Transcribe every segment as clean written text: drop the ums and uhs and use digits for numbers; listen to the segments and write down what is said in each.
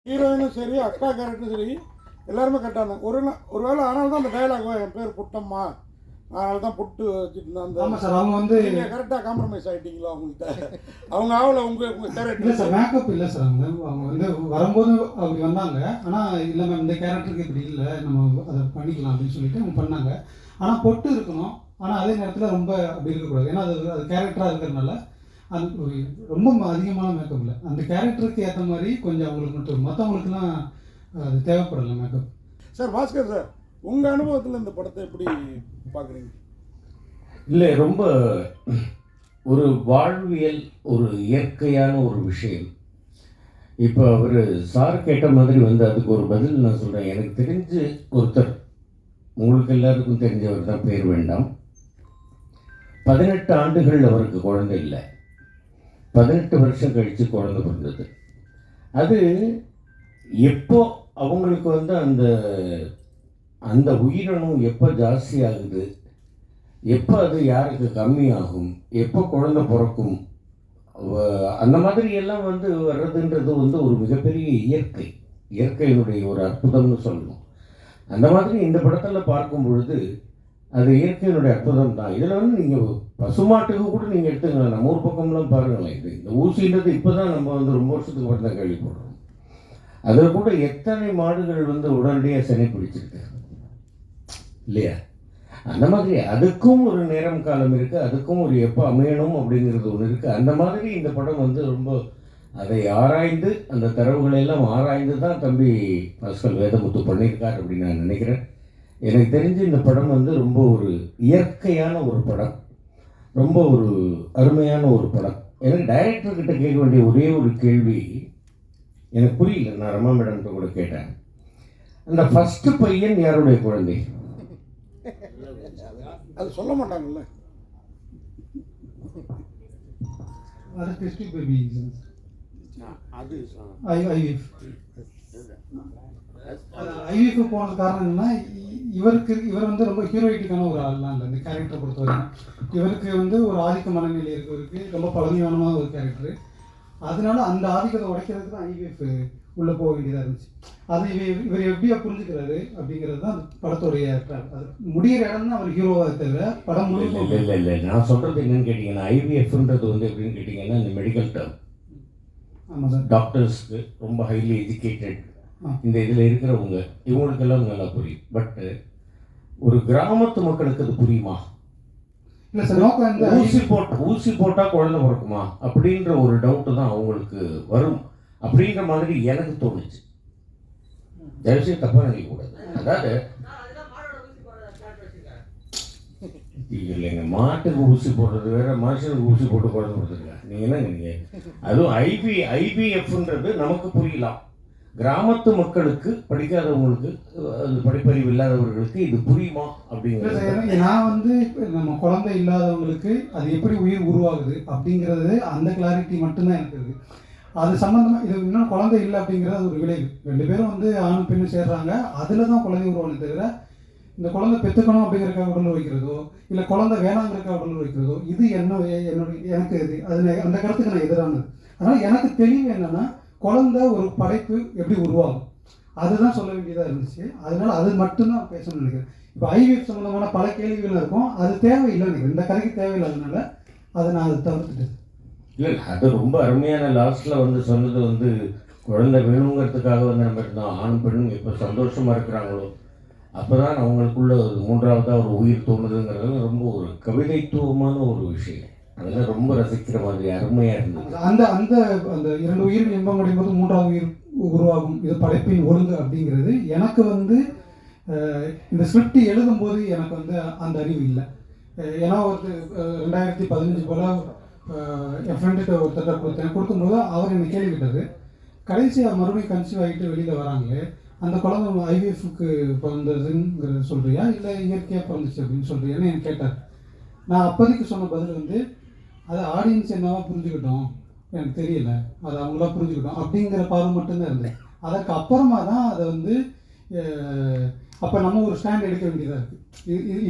ஹீரோயினும் சரி, அக்கா கேரக்டரும் சரி, எல்லாருமே கரெக்டாக ஒரு வேளை அதனால தான் அந்த டைலாக் என் பேர் புட்டம்மா, அதனால தான் புட்டு வச்சுட்டு அந்த. ஆமாம் சார், அவங்க வந்து நீங்கள் கரெக்டாக காம்ப்ரமைஸ் ஆகிட்டீங்களா அவங்கள்ட்ட? அவங்க ஆகல உங்கள் கேரக்டர்? இல்லை சார், மேக்கப் இல்லை சார். அவங்க வந்து வரும்போது அப்படி வந்தாங்க. ஆனால் இல்லை மேம், இந்த கேரக்டருக்கு இப்படி இல்லை, நம்ம அதை பண்ணிக்கலாம் அப்படின்னு சொல்லிட்டு அவங்க பண்ணாங்க. ஆனால் பொட்டு இருக்கணும், ஆனால் அதே நேரத்தில் ரொம்ப அப்படி இருக்கக்கூடாது. ஏன்னா அது கேரக்டராக இருக்கிறதுனால அது ரொம்ப அதிகமான மேக்கப் இல்லை. அந்த கேரக்டருக்கு ஏற்ற மாதிரி கொஞ்சம் அவங்களுக்கு மட்டும், மற்றவங்களுக்குலாம் அது தேவைப்படலை மேக்கப். சார் பாஸ்கர் சார், உங்கள் அனுபவத்தில் இந்த படத்தை எப்படி பார்க்குறீங்க? இல்லை, ரொம்ப ஒரு வாழ்வியல், ஒரு இயற்கையான ஒரு விஷயம். இப்போ அவர் சார் கேட்ட மாதிரி வந்து அதுக்கு ஒரு பதில் நான் சொல்கிறேன். எனக்கு தெரிஞ்சு ஒருத்தர், உங்களுக்கு எல்லாருக்கும் தெரிஞ்சவர் தான், பேர் வேண்டாம், 18 ஆண்டுகள் அவருக்கு குழந்தை இல்லை, 18 வருஷம் கழித்து குழந்தை பிறந்தது. அது எப்போ அவங்களுக்கு வந்து அந்த அந்த உயிரினம் எப்போ ஜாஸ்தி ஆகுது, எப்போ அது யாருக்கு கம்மியாகும், எப்போ குழந்தை பிறக்கும், அந்த மாதிரி எல்லாம் வந்து வர்றதுன்றது வந்து ஒரு மிகப்பெரிய இயற்கையினுடைய ஒரு அற்புதம்னு சொல்லணும். அந்த மாதிரி இந்த படத்தில் பார்க்கும் பொழுது அது இயற்கையினுடைய அற்புதம் தான். இதில் வந்து நீங்கள் பசுமாட்டுக்கு கூட நீங்கள் எடுத்துக்கலாம், நம்ம ஊர் பக்கம்லாம் பாருங்களேன். இந்த ஊசின்றது இப்போ தான் நம்ம வந்து ரொம்ப வருஷத்துக்கு அப்புறம் தான் கேள்விப்படுறோம். அதில் கூட எத்தனை மாடுகள் வந்து உடனடியாக சனி பிடிச்சிருக்கு இல்லையா? அந்த மாதிரி அதுக்கும் ஒரு நேரம் காலம் இருக்குது, அதுக்கும் ஒரு எப்போ அமையணும் அப்படிங்கிறது ஒன்று இருக்குது. அந்த மாதிரி இந்த படம் வந்து ரொம்ப அதை ஆராய்ந்து, அந்த தரவுகளெல்லாம் ஆராய்ந்து தான் தம்பி பாஸ்கர் வேதமுத்து பண்ணியிருக்கார் அப்படின்னு நான் நினைக்கிறேன். எனக்கு தெரிஞ்சு இந்த படம் வந்து ரொம்ப ஒரு இயற்கையான ஒரு படம், ரொம்ப ஒரு அருமையான ஒரு படம். எனக்கு டைரக்டர்கிட்ட கேட்க வேண்டிய ஒரே ஒரு கேள்வி எனக்கு புரியல. நான் ரமா மேடம்கிட்ட கூட கேட்டேன், அந்த ஃபஸ்ட்டு பையன் யாருடைய குழந்தை? அது சொல்ல மாட்டாங்கல்ல. அது டெஸ்ட் பேபி, அது ஐவிஎஃப் போனது காரணம் என்னன்னா, இவர் வந்து ரொம்ப ஹீரோயிட்டிக்கான ஒரு ஆள்லாம் இல்லை. இந்த கேரக்டரை பொறுத்தவரைக்கும் இவருக்கு வந்து ஒரு ஆதிக்க மனநிலை இருக்கிறதுக்கு ரொம்ப பழமையான ஒரு கேரக்டர். அதனால அந்த ஆதிக்கத்தை உடைக்கிறதுக்கு தான் ஐவிஎஃப் உள்ளே போக வேண்டியதாக இருந்துச்சு. அது இவர் எப்படியா புரிஞ்சுக்கிறாரு அப்படிங்கிறது தான் படத்துடைய அது முடிகிற இடம் தான் அவர் ஹீரோவாக தவிர படம் முழுக்க இல்லை. நான் சொல்கிறது என்னன்னு கேட்டிங்கன்னா, ஐவிஎஃப்ன்றது வந்து எப்படின்னு கேட்டிங்கன்னா, இந்த மெடிக்கல் டேர்ம். ஆமாம் சார், டாக்டர்ஸ்க்கு ரொம்ப ஹைலி எஜுகேட்டட் இந்த இதில் இருக்கிறவங்க இவங்களுக்கெல்லாம் நல்லா புரியும். பட்டு ஒரு கிராமத்து மக்களுக்கு அது புரியுமா? இல்லை சார், நோக்கம் ஊசி போட்டால் குழந்தை பிறக்குமா அப்படின்ற ஒரு டவுட்டு தான் அவங்களுக்கு வரும் அப்படின்ற மாதிரி எனக்கு தோணுச்சு. தயவுசெய்து தப்பாக நினைக்கக்கூடாது. அதாவது இல்லைங்க, மாட்டுக்கு ஊசி போடுறது வேற, மனுஷனுக்கு ஊசி போட்டு குழந்தை கொடுத்துருங்க. நீங்கள் என்ன நீங்கள் அதுவும் ஐபிஎஃப்ன்றது நமக்கு புரியலாம். கிராமத்து மக்களுக்கு, படிக்காதவங்களுக்கு, அது படிப்பறிவு இல்லாதவர்களுக்கு இது புரியுமா அப்படிங்கிறது. நான் வந்து நம்ம குழந்தை இல்லாதவங்களுக்கு அது எப்படி உயிர் உருவாகுது அப்படிங்கிறது அந்த கிளாரிட்டி மட்டும்தான் எனக்கு இருக்குது. அது சம்மந்தமாக இது இன்னும் குழந்தை இல்லை அப்படிங்கிறது அது ஒரு விளைவு. 2 பேரும் வந்து ஆணும் பெண்ணும் சேர்றாங்க, அதில் தான் குழந்தை உருவானே தவிர இந்த குழந்தை பெற்றுக்கணும் அப்படிங்கிறக்காக உடல் வைக்கிறதோ, இல்லை குழந்தை வேணாங்கிறக்காக உடல் வைக்கிறதோ, இது எனக்கு இது அந்த கருத்துக்கு நான் எதிரானது. அதனால் எனக்கு தெளிவு என்னென்னா, குழந்தை ஒரு படைப்பு எப்படி உருவாகும் அதுதான் சொல்ல வேண்டியதாக இருந்துச்சு. அதனால அது மட்டும்தான் பேசணும்னு நினைக்கிறேன். இப்போ ஐவிஎஃப் சம்மந்தமான பல கேள்விகள் இருக்கும், அது தேவையில்லை நினைக்கிறேன். இந்த கதைக்கு தேவையில்லாதனால அதை நான் அதை தவிர்த்துட்டேன். இல்லை, அது ரொம்ப அருமையான லாஸ்ட்டில் வந்து சொன்னது வந்து குழந்தை வேணுங்கிறதுக்காக வந்து நம்ம இருந்தோம். ஆணும் பெண்ணும் எப்போ சந்தோஷமாக இருக்கிறாங்களோ அப்போ தான் அவங்களுக்குள்ள மூன்றாவதாக ஒரு உயிர் தோணுதுங்கிறது ரொம்ப ஒரு கவிதைத்துவமான ஒரு விஷயம். அதெல்லாம் ரொம்ப ரசிக்கிற மாதிரி அருமையாக இருந்தது. அந்த அந்த அந்த 2 உயிர்கள் இன்பம் அடையும் போது 3வது உயிர் உருவாகும், இது படைப்பின் ஒழுங்கு அப்படிங்கிறது எனக்கு வந்து இந்த ஸ்கிரிப்ட் எழுதும்போது எனக்கு வந்து அந்த அறிவு இல்லை. ஏன்னா ஒரு 2015 போல் என் ஃப்ரெண்டுகிட்ட ஒருத்தர் கொடுக்கும்போது அவர் என்னை கேள்வி கேட்டார், கடைசியாக மறுபடியும் கன்சீவ் ஆகிட்டு வெளியில் வராங்களே, அந்த குழந்தை ஐவிஎஃப்க்கு பிறந்ததுங்கிறது சொல்கிறியா இல்லை இயற்கையாக பிறந்துச்சு அப்படின்னு சொல்கிறியான்னு எனக்கு கேட்டார். நான் அப்போதைக்கு சொன்ன பதில் வந்து, அதை ஆடியன்ஸ் என்னவா புரிஞ்சுக்கிட்டோம் எனக்கு தெரியல, அதை அவங்களா புரிஞ்சுக்கிட்டோம் அப்படிங்கிற பார்வை மட்டும்தான் இருந்தது. அதற்கு அப்புறமா தான் அதை வந்து அப்போ நம்ம ஒரு ஸ்டாண்ட் எடுக்க வேண்டியதாக இருக்குது.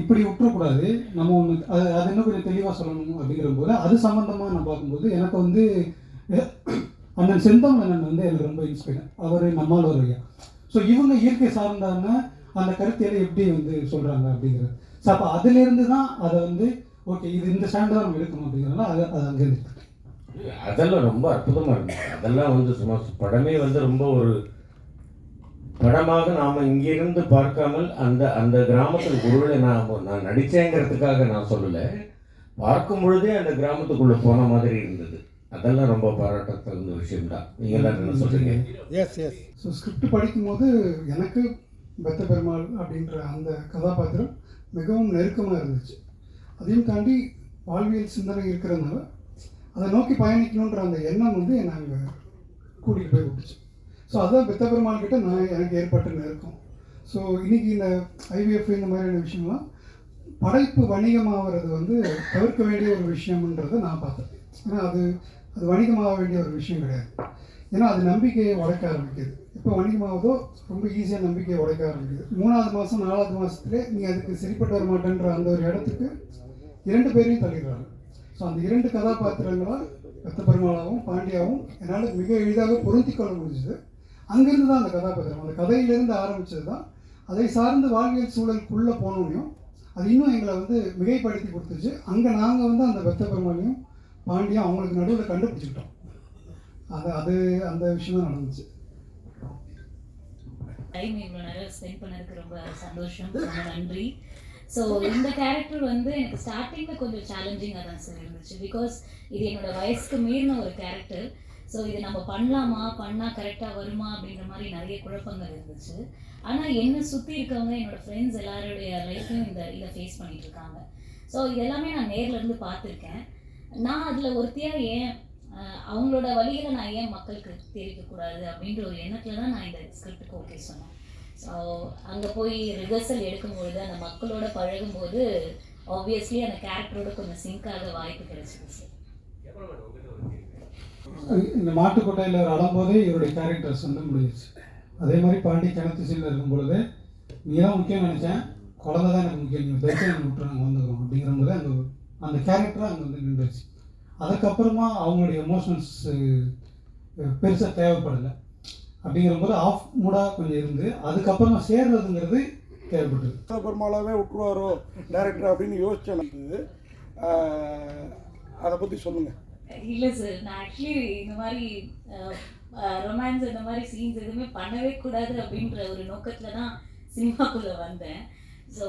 இப்படி விட்டுறக்கூடாது, நம்ம ஒன்று அது இன்னும் கொஞ்சம் தெளிவாக சொல்லணும் அப்படிங்கிற போது அது சம்மந்தமாக நான் பார்க்கும்போது எனக்கு வந்து அண்ணன் செந்தமிழன் வந்து எனக்கு ரொம்ப இன்ஸ்பைர். அவர் நம்மாழ்வார் ஐயா. ஸோ இவங்க இயற்கை சார்ந்தான அந்த கருத்தியலை எப்படி வந்து சொல்கிறாங்க அப்படிங்கிறது. ஸோ அப்போ அதிலேருந்து தான் அதை வந்து ஓகே இது இந்த ஸ்டாண்ட் தான் நம்ம எடுக்கணும் அப்படிங்கிறதுனால அது அங்கேருந்து அதெல்லாம் ரொம்ப அற்புதமாக இருந்துச்சு. அதெல்லாம் வந்து சும்மா படமே வந்து ரொம்ப ஒரு படமாக நாம் இங்கிருந்து பார்க்காமல் அந்த அந்த கிராமத்தில் ஒருவேளை நான் நடித்தேங்கிறதுக்காக நான் சொல்லலை, பார்க்கும் பொழுதே அந்த கிராமத்துக்குள்ளே போன மாதிரி இருந்தது. அதெல்லாம் ரொம்ப பாராட்டத்தகுந்த விஷயம்தான். நீங்கள் எல்லாரும் என்ன சொல்கிறீங்க? S S. ஸோ ஸ்கிரிப்ட் படிக்கும்போது எனக்கு பெத்த பெருமாள் அப்படின்ற அந்த கதாபாத்திரம் மிகவும் நெருக்கமாக இருந்துச்சு. அதையும் தாண்டி வாழ்வியல் சிந்தனை இருக்கிறதுனால அதை நோக்கி பயணிக்கணுன்ற அந்த எண்ணம் வந்து என்னை அங்கே கூட்டிகிட்டு போய் விட்டுச்சு. ஸோ அதுதான் பெத்த பெருமாள் கிட்ட எனக்கு ஏற்பட்ட நெருக்கம். ஸோ இன்றைக்கி இந்த ஐவிஎஃப் இந்த மாதிரியான விஷயம்லாம் படைப்பு வணிகமாகிறது வந்து தவிர்க்க வேண்டிய ஒரு விஷயம்ன்றதை நான் பார்த்தேன். ஏன்னா அது வணிகமாக வேண்டிய ஒரு விஷயம் கிடையாது. ஏன்னா அது நம்பிக்கையை உடைக்க ஆரம்பிக்குது. எப்போ வணிகமாவதோ ரொம்ப ஈஸியாக நம்பிக்கையை உடைக்க ஆரம்பிக்குது. 3வது மாதம் 4வது மாதத்துலேயே நீ அதுக்கு சரிப்பட்டு வர மாட்டேன்ற அந்த ஒரு இடத்துக்கு 2 பேரையும் தள்ளிடுறாங்க. ஸோ அந்த 2 கதாபாத்திரங்களாக பெத்த பெருமாளாகவும் பாண்டியாவும் என்னால் மிக எளிதாக பொருத்தி கொள்ள முடிஞ்சுது. அங்கேருந்து தான் அந்த கதாபாத்திரம் அந்த கதையிலேருந்து ஆரம்பித்தது தான். அதை சார்ந்து வாழ்வியல் சூழலுக்குள்ளே போனோன்னையும் அது இன்னும் எங்களை வந்து மிகைப்படுத்தி கொடுத்துச்சு. அங்கே நாங்கள் வந்து அந்த பெத்த பெருமாளையும் பாண்டியும் அவங்களுக்கு நடுவில் கண்டுபிடிச்சிக்கிட்டோம். அது அந்த விஷயம் தான் நடந்துச்சு. டைம் இவ்வளோ நேரம் ஸ்பெண்ட் பண்ணதுக்கு ரொம்ப சந்தோஷம், ரொம்ப நன்றி. ஸோ இந்த கேரக்டர் வந்து எனக்கு ஸ்டார்டிங்கில் கொஞ்சம் சேலஞ்சிங்காக தான் சார் இருந்துச்சு. பிகாஸ் இது என்னோடய வயசுக்கு மீறின ஒரு கேரக்டர். ஸோ இது நம்ம பண்ணால் கரெக்டாக வருமா அப்படின்ற மாதிரி நிறைய குழப்பங்கள் இருந்துச்சு. ஆனால் என்னை சுற்றி இருக்கவங்க என்னோடய ஃப்ரெண்ட்ஸ் எல்லாருடைய லைஃப்பையும் இதை ஃபேஸ் பண்ணிகிட்டு இருக்காங்க. ஸோ இதெல்லாமே நான் நேர்லேருந்து பார்த்துருக்கேன். நான் அதில் ஒருத்தியாக ஏன் அவங்களோட வழிகளை நான் ஏன் மக்களுக்கு தெரிவிக்கக்கூடாது அப்படின்ற ஒரு எண்ணத்தில் தான் நான் இந்த ஸ்கிரிப்டுக்கு ஓகே சொன்னேன். ஸோ அங்கே போய் ரிஹர்சல் எடுக்கும்பொழுது அந்த மக்களோட பழகும்போது ஆப்வியஸ்லி அந்த கேரக்டரோட கொஞ்சம் சிங்காக வாய்ப்பு கிடைச்சிது சார். இந்த மாட்டுக்கொட்டையில் அடம்போதே இவருடைய கேரக்டர்ஸ் வந்து முடிஞ்சிச்சு. அதே மாதிரி பாண்டி கிணத்து சீனில் இருக்கும் பொழுது நீ தான் முக்கியம் நினச்சேன், குழந்தை தான் எனக்கு முக்கியம், நீங்கள் தரிசனம் விட்டு நாங்கள் வந்துடுறோம் அப்படிங்கிற போது அந்த கேரக்டராக அங்கே வந்து நின்றுச்சு. அதுக்கப்புறமா அவங்களுடைய எமோஷன்ஸ் பெருசாக தேவைப்படலை அப்படிங்கிற போது ஆஃப் மூடாக கொஞ்சம் இருந்து அதுக்கப்புறமா சேர்றதுங்கிறது தேவைப்பட்டது. பெருமாளாவே விட்டுருவாரோ டைரக்டர் அப்படின்னு யோசிச்சேன். அதை பற்றி சொல்லுங்கள். இல்லை சார், நான் ஆக்சுவலி இந்த மாதிரி ரொமான்ஸ் இந்த மாதிரி சீன்ஸ் எதுவுமே பண்ணவே கூடாது அப்படின்ற ஒரு நோக்கத்தில் தான் சினிமாக்குள்ளே வந்தேன். ஸோ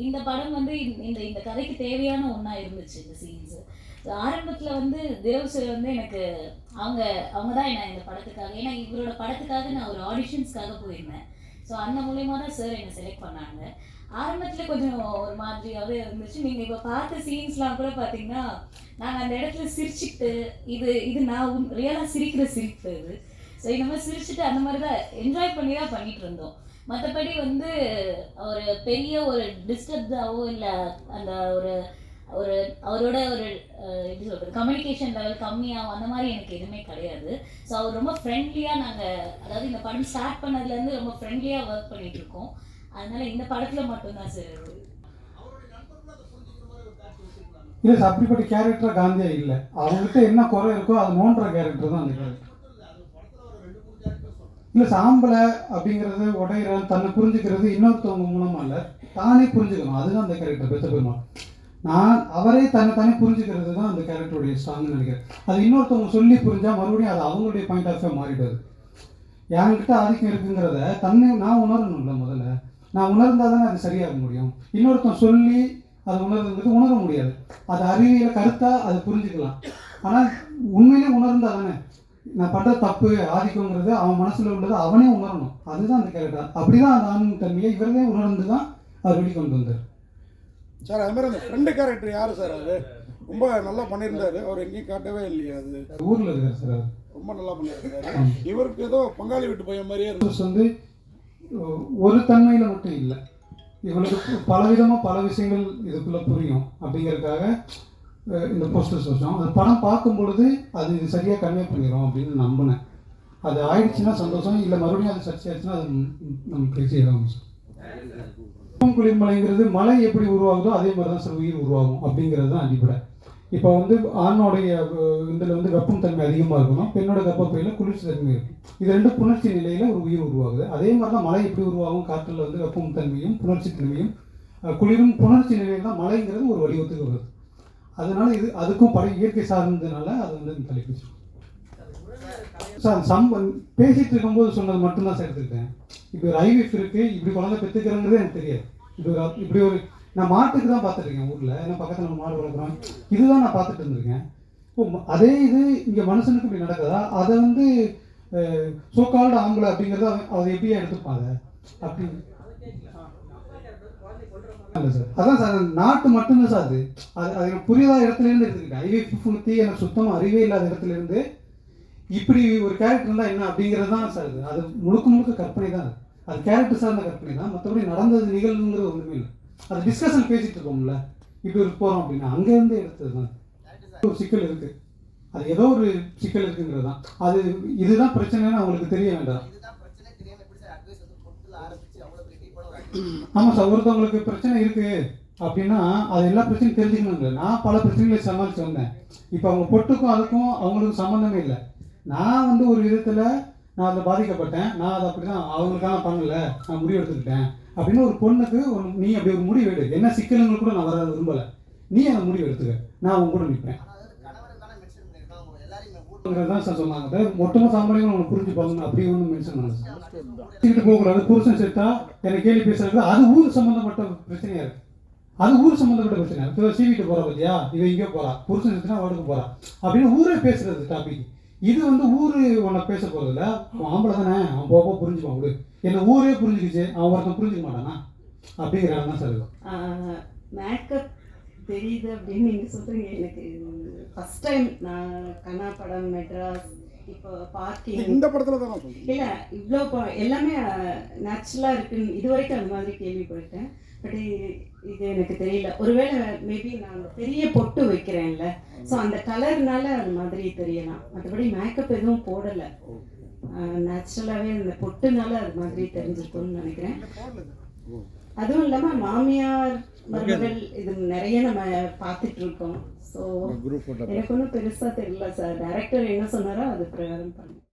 இந்த படம் வந்து இந்த கதைக்கு தேவையான ஒன்றா இருந்துச்சு இந்த சீன்ஸு. ஸோ ஆரம்பத்தில் வந்து திரவ் சார் வந்து எனக்கு அவங்க தான் என்ன இந்த படத்துக்காக, ஏன்னா இவரோட படத்துக்காக நான் ஒரு ஆடிஷன்ஸ்க்காக போயிருந்தேன். ஸோ அந்த மூலயமா தான் சார் என்னை செலக்ட் பண்ணாங்க. ஆரம்பத்தில் கொஞ்சம் ஒரு மாதிரியாகவே இருந்துச்சு. நீங்கள் இப்போ பார்த்த சீன்ஸ்லாம் கூட பார்த்தீங்கன்னா நாங்கள் அந்த இடத்துல சிரிச்சுட்டு இது நான் ரியலாக சிரிக்கிற சிரிப்பு இது. ஸோ இந்த மாதிரி சிரிச்சுட்டு அந்த மாதிரி தான் என்ஜாய் பண்ணி தான் பண்ணிகிட்டு இருந்தோம். மற்றபடி வந்து ஒரு பெரிய ஒரு டிஸ்டர்ப்டாவோ இல்லை அந்த ஒரு அவரோட ஒரு எப்படி சொல்கிறது கம்யூனிகேஷன் லெவல் கம்மியாகும் அந்த மாதிரி எனக்கு எதுவுமே கிடையாது. ஸோ அவர் ரொம்ப ஃப்ரெண்ட்லியாக அதாவது இந்த படம் ஸ்டார்ட் பண்ணதுலேருந்து ரொம்ப ஃப்ரெண்ட்லியாக ஒர்க் பண்ணிகிட்டு இருக்கோம். அதனால் இந்த படத்தில் மட்டும்தான் சார் இல்லை சார், அப்படிப்பட்ட கேரக்டராக காந்தியா இல்லை. அவங்ககிட்ட என்ன குறை இருக்கோ அது நோன்ற கேரக்டர் தான் அந்த கேரக்டர். இல்லை சாம்பலை அப்படிங்கிறது உடையிற தன்னை புரிஞ்சுக்கிறது இன்னொருத்தவங்க மூலமாக இல்லை, தானே புரிஞ்சுக்கணும். அதுதான் அந்த கேரக்டர் பெத்த பெருமாள். அவரே தானே புரிஞ்சுக்கிறது தான் அந்த கேரக்டருடைய ஸ்ட்ராங்னு நினைக்கிறேன். அது இன்னொருத்தவங்க சொல்லி புரிஞ்சால் மறுபடியும் அது அவங்களுடைய பாயிண்ட் ஆஃப் வியூ மாறிடுது. என்கிட்ட ஆதிக்கம் இருக்குங்கிறத நான் உணரணும்ல. முதல்ல நான் உணர்ந்தால் தானே அது சரியாக முடியும். இன்னொருத்தன் சொல்லி அது உணர முடியாது. அது அறிவியல் கருத்தாக அது புரிஞ்சுக்கலாம். ஆனால் உண்மையிலே உணர்ந்தால் தானே நான் பண்ணுற தப்பு ஆதிக்கங்கிறது அவன் மனசில் உள்ளது அவனே உணரணும். அதுதான் அந்த கேரக்டர். அப்படி தான் அந்த ஆண் தன்மையை இவரே உணர்ந்து தான் அவர் வெளிக்கொண்டு வந்தார். சார் அது மாதிரி அந்த ஃப்ரெண்டு கேரக்டர் யார் சார்? அது ரொம்ப நல்லா பண்ணியிருந்தாரு. அவர் எங்கேயும் காட்டவே இல்லையா? அது ஊரில் இருக்கார் சார். அவர் ரொம்ப நல்லா பண்ணியிருக்காரு. இவருக்கு ஏதோ பங்காளி வீட்டு பையன் மாதிரியே இருந்துச்சு. வந்து ஒரு தன்மையில் மட்டும் இல்லை, இவங்களுக்கு பலவிதமாக பல விஷயங்கள் இதுக்குள்ளே புரியும் அப்படிங்கிறதுக்காக இந்த போஸ்டர்ஸ் வச்சோம். அந்த படம் பார்க்கும் பொழுது அது இது சரியாக கன்வே பண்ணிடும் அப்படின்னு நம்பினேன். அது ஆயிடுச்சுன்னா சந்தோஷம், இல்லை மறுபடியும் அது சர்ச்சை ஆயிடுச்சுன்னா அது நம்ம பேசி ஆரம்பிச்சோம். குளிர்மலைங்கிறது மழை எப்படி உருவாகுதோ அதே மாதிரி தான் சார் உயிர் உருவாகும் அப்படிங்கிறது தான் அடிப்படை. இப்போ வந்து ஆணோடைய இதில் வந்து வெப்பம் தன்மை அதிகமாக இருக்கணும், பெண்ணோட கர்ப்பப்பையில் குளிர்ச்சி தன்மை இருக்கும். இது ரெண்டு புணர்ச்சி நிலையில் ஒரு உயிர் உருவாகுது. அதே மாதிரி தான் மழை எப்படி உருவாகும், காற்றில் வந்து வெப்பம் தன்மையும் புணர்ச்சி தன்மையும் குளிரும் புணர்ச்சி நிலையில் தான் மழைங்கிறது ஒரு வடிவத்துக்கு வருது. அதனால இது அதுக்கும் இயற்கை சார்ந்ததுனால அது வந்து தலைப்பு சார் பேசிகிட்டு இருக்கும்போது சொன்னது மட்டும்தான் சார் எடுத்துக்கிட்டேன். இப்போ ஒரு ஐவிஎஃப் இருக்குது, இப்படி குழந்தை பெற்றுக்கிறங்கிறது எனக்கு தெரியாது. இப்படி ஒரு நான் மாட்டுக்கு தான் பார்த்துருக்கேன் ஊரில், ஏன்னா பக்கத்தில் நம்ம மாடு வளர்க்குறோம், இதுதான் நான் பார்த்துட்டு இருந்திருக்கேன். இப்போ அதே இது இங்கே மனுஷனுக்கு இப்படி நடக்குதா, அதை வந்து சோக்கால்டு ஆம்பளை அப்படிங்கிறத அதை எப்படியா எடுத்துப்பாங்க அப்படி இல்லை சார். அதான் சார் நாட்டு மட்டும்தான் சார் அது அது எனக்கு புரியாத இடத்துலேருந்து எடுத்துக்கிட்டேன். ஐவிஎஃப் பற்றி எனக்கு சுத்தமாக அறிவே இல்லாத இடத்துலேருந்து இப்படி ஒரு கேரக்டர் இருந்தால் என்ன அப்படிங்கிறது தான் சார். அது முழுக்க முழுக்க கற்பனை தான். அது கேரக்டர் சார்ந்த கற்பனை தான், மற்றபடி நடந்தது நிகழ்வுங்கிறது ஒன்றுமே இல்லை. அது டிஸ்கஷன் பேசிகிட்டு இருக்கோம்ல, இப்படி ஒரு போகிறோம் அப்படின்னா அங்கேருந்து எடுத்தது தான். ஒரு சிக்கல் இருக்குது, அது ஏதோ ஒரு சிக்கல் இருக்குங்கிறது தான். அது இதுதான் பிரச்சனைன்னு அவங்களுக்கு தெரிய வேண்டாம். ஆமாம் சார், ஒருத்தவங்களுக்கு பிரச்சனை இருக்குது அப்படின்னா அது எல்லா பிரச்சனையும் தெரிஞ்சுக்கணுங்க. நான் பல பிரச்சனைகளை சமாளித்து வந்தேன். இப்போ அவங்க பொட்டுக்கும் அதுக்கும் அவங்களுக்கு சம்மந்தமே இல்லை. நான் வந்து ஒரு விதத்தில் நான் அதை பாதிக்கப்பட்டேன், நான் அதை அப்படி தான் அவங்களுக்கான பண்ணலை, நான் முடிவு எடுத்துக்கிட்டேன் அப்படின்னு ஒரு பொண்ணுக்கு நீ அப்படி ஒரு முடிவு எடு, என்ன சிக்கலுங்களுக்கு கூட நான் வர விரும்பலை, நீ அந்த முடிவு எடுத்துக்க, நான் அவங்க கூட நிற்பேன் தான் சார் சொன்னாங்க. மொத்தமாக சம்பளங்கள் அவங்க புரிஞ்சு போகணும் அப்படி ஒன்றும் மென்ஷன் பண்ணாங்க. போகக்கூடாது, புருஷன் செத்தா எனக்கு கேள்வி பேசுறது அது ஊர் சம்மந்தப்பட்ட பிரச்சனையாக இருக்குது. அது ஊர் சம்மந்தப்பட்ட பிரச்சனை. இப்போ சீவிட்டு போகிறா பற்றியா, இவன் இங்கே போகிறா, புருஷன் செத்துனா வாடுக்கு போகிறா அப்படின்னு ஊரே பேசுறது டாபிக். இது வந்து ஊர் உன்னை பேச போகிறதில்ல, ஆம்பளை தானே, அவன் போக புரிஞ்சுப்பான் விடு, என்ன ஊரே புரிஞ்சுக்கிச்சு, அவன் ஒருத்தன் புரிஞ்சுக்க மாட்டானா அப்படிங்கிறாங்க தான் சார். மேக்கப் தெரியுது அப்படின்னு நீங்கள் சொல்கிறீங்க. எனக்கு ஃபஸ்ட் டைம் நான் கண்ணா படம், மெட்ராஸ், இப்போ பார்க்கிங், இந்த படத்தில் தான் நான் சொல்கிறேன். இல்லை இவ்வளோ எல்லாமே நேச்சுரலாக இருக்குன்னு இது வரைக்கும் அந்த மாதிரி கேள்விப்பட்டேன். பட் இது எனக்கு தெரியல. ஒருவேளை மேபி நான் பெரிய பொட்டு வைக்கிறேன்ல, ஸோ அந்த கலர்னால அது மாதிரி தெரியலாம். மற்றபடி மேக்கப் எதுவும் போடலை, நேச்சுரலாகவே அந்த பொட்டுனால அது மாதிரி தெரிஞ்சிருக்கும்னு நினைக்கிறேன். அதுவும் இல்லாமல் மாமியார் மருமகள் இது நிறைய நம்ம பார்த்துட்டு இருக்கோம். ஸோ எனக்கு ஒன்றும் பெருசாக தெரியல சார். டைரக்டர் என்ன சொன்னாரோ அது பிரகாரம் பண்ணேன்.